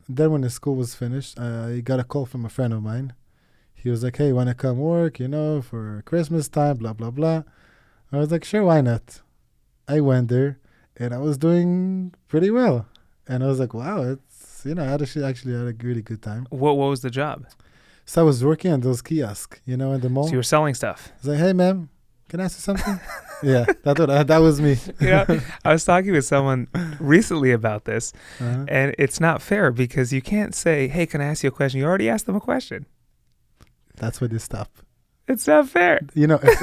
then when the school was finished, I got a call from a friend of mine. He was like, "Hey, wanna come work? For Christmas time, blah blah blah." I was like, "Sure, why not?" I went there, and I was doing pretty well. And I was like, "Wow, I actually had a really good time." What was the job? So I was working on those kiosks, in the mall. So you were selling stuff. I was like, "Hey, ma'am, can I ask you something?" Yeah, that was me. I was talking with someone recently about this, Uh-huh. and it's not fair because you can't say, "Hey, can I ask you a question?" You already asked them a question. That's where they stop. It's not fair. It's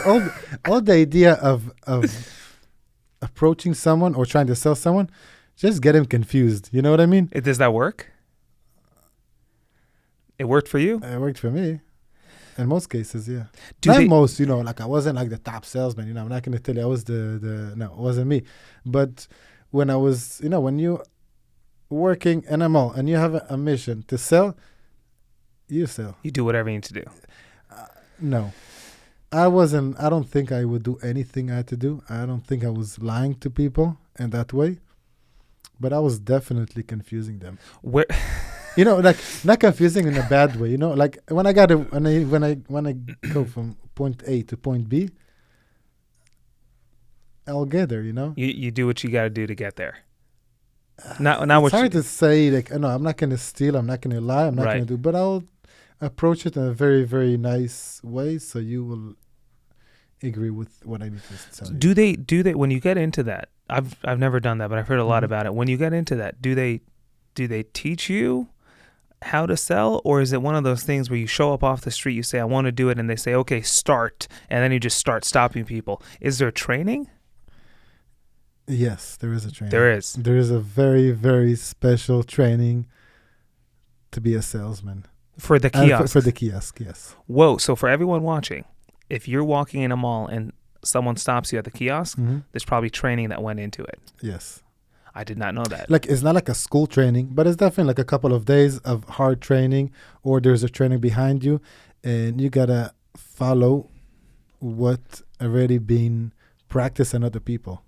all the idea of approaching someone or trying to sell someone, just get him confused. You know what I mean? Does that work? It worked for you? It worked for me. In most cases, yeah. Most, like I wasn't like the top salesman. I'm not going to tell you I was no, it wasn't me. But when I was, when you working in a mall and you have a mission to sell, you sell. You do whatever you need to do. No. I don't think I would do anything I had to do. I don't think I was lying to people in that way. But I was definitely confusing them. Where... like not confusing in a bad way. Like when I go from point A to point B, I'll get there. You do what you got to do to get there. It's hard to say. Like, no, I'm not going to steal. I'm not going to lie. I'm not going to do. But I'll approach it in a very, very nice way, so you will agree with what I need to tell you. Do they when you get into that? I've never done that, but I've heard a lot about it. When you get into that, do they teach you how to sell, or is it one of those things where you show up off the street, you say, "I want to do it," and they say, "Okay, start," and then you just start stopping people? Is there training? Yes, there is a training. There is. There is a very, very special training to be a salesman. For the kiosk? For the kiosk, yes. Whoa, so for everyone watching, if you're walking in a mall and someone stops you at the kiosk, there's probably training that went into it. Yes. I did not know that. Like, it's not like a school training, but it's definitely like a couple of days of hard training, or there's a training behind you, and you got to follow what already been practiced on other people.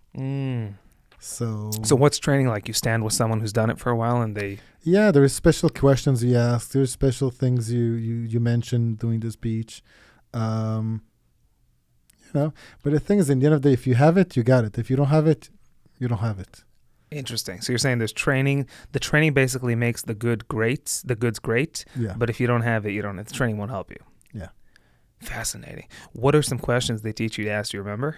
So what's training like? You stand with someone who's done it for a while and they... Yeah, there is special questions you ask. There's special things you mentioned during the speech. But the thing is, in the end of the day, if you have it, you got it. If you don't have it, you don't have it. Interesting. So you're saying there's training. The training basically makes the goods great. Yeah. But if you don't have it, you don't. The training won't help you. Yeah. Fascinating. What are some questions they teach you to ask? Do you remember?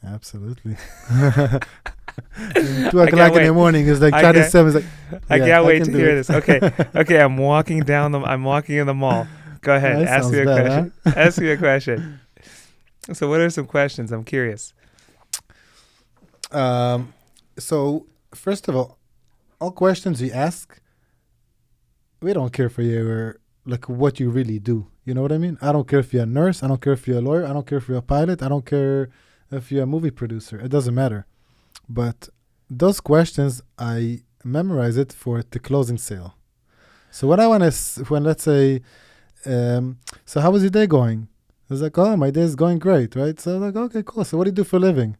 Absolutely. 2:00 in the morning is like trying to sell. Like, I can't wait to hear this. Okay. I'm walking in the mall. Go ahead. Ask me a question. Huh? Ask me a question. So what are some questions? I'm curious. So first of all questions you ask, we don't care for your like what you really do. You know what I mean? I don't care if you're a nurse. I don't care if you're a lawyer. I don't care if you're a pilot. I don't care if you're a movie producer. It doesn't matter. But those questions, I memorize it for the closing sale. So let's say, so how was your day going? I was like, oh, my day is going great, right? So I was like, okay, cool. So what do you do for a living?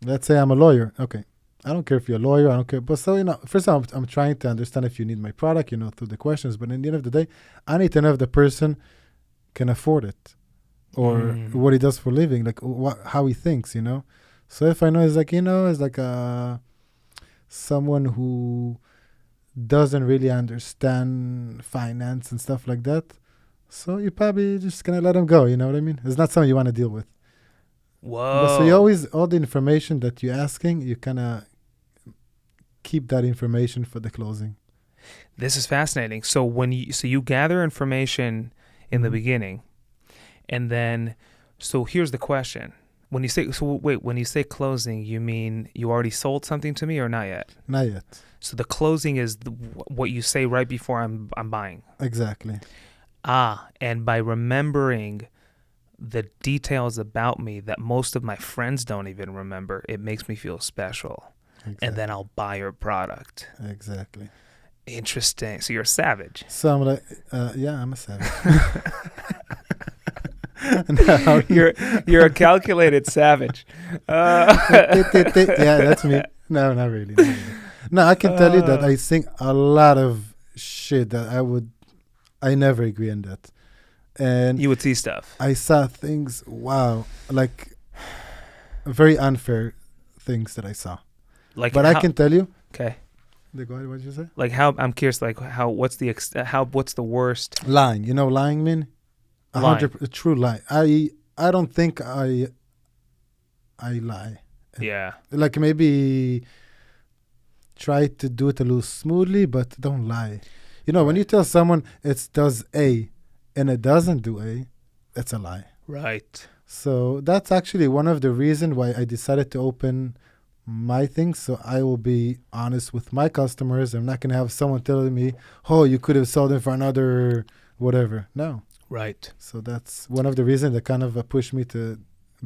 Let's say I'm a lawyer. Okay. I don't care if you're a lawyer. I don't care. But so, first of all, I'm trying to understand if you need my product, through the questions. But in the end of the day, I need to know if the person can afford it or what he does for a living, like how he thinks, So if I know it's like, it's like someone who doesn't really understand finance and stuff like that, so you're probably just going to let him go, you know what I mean? It's not something you want to deal with. Whoa. But so you always, all the information that you're asking, you kind of keep that information for the closing. This is fascinating. So you gather information in the beginning, and then, so here's the question. When you say closing, you mean you already sold something to me or not yet? Not yet. So the closing is what you say right before I'm buying. Exactly. And by remembering the details about me that most of my friends don't even remember, it makes me feel special. Exactly. And then I'll buy your product. Exactly. Interesting. So you're a savage. So I'm like, yeah, I'm a savage. No, you're a calculated savage. Yeah, that's me. No, not really. No, I can tell you that Uh, I think a lot of shit that I never agree on that. And you would see stuff. I saw things, wow, like very unfair things that I saw. Like But I how? can tell you, Okay. go ahead, what did you say? Like how? I'm curious. Like how? What's the how? What's the worst Lying. You know, lying mean line? a true lie. I don't think I lie. Yeah. Like maybe try to do it a little smoothly, but don't lie. You know, when Right. you tell someone it does A and it doesn't do A, that's a lie. Right. So that's actually one of the reasons why I decided to open my things. So I will be honest with my customers. I'm not gonna have someone telling me, "Oh, you could have sold them for another whatever." No. Right. So that's one of the reasons that kind of pushed me to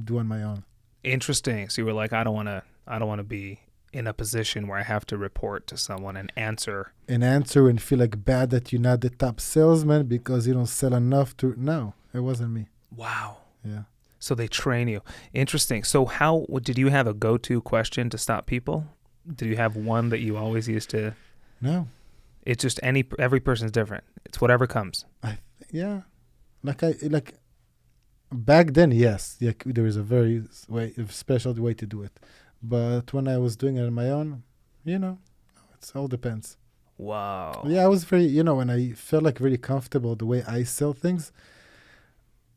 do on my own. Interesting. So you were like, I don't want to. I don't want to be in a position where I have to report to someone and answer. And answer and feel like bad that you're not the top salesman because you don't sell enough to. No, it wasn't me. Wow. Yeah. So they train you. Interesting. So how did you have a go-to question to stop people? Did you have one that you always used to? No. It's just every person's different. It's whatever comes. Yeah. Like back then, yes. Like there was a very a special way to do it. But when I was doing it on my own, you know, it all depends. Wow. Yeah, I was very, when I felt like really comfortable the way I sell things,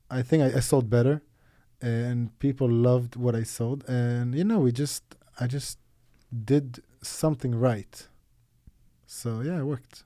I think I sold better and people loved what I sold. And, I just did something right. So, yeah, it worked.